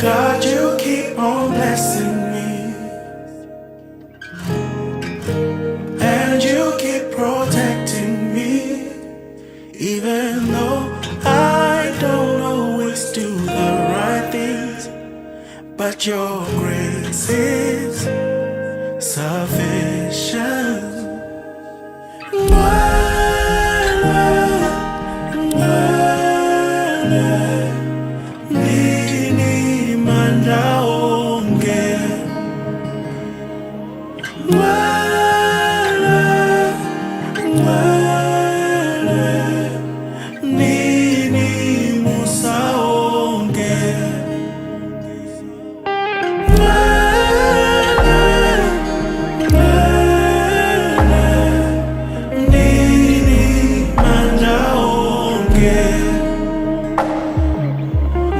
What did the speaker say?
God, you keep on blessing me, and you keep protecting me, even though I don't always do the right things. But your grace is sufficient.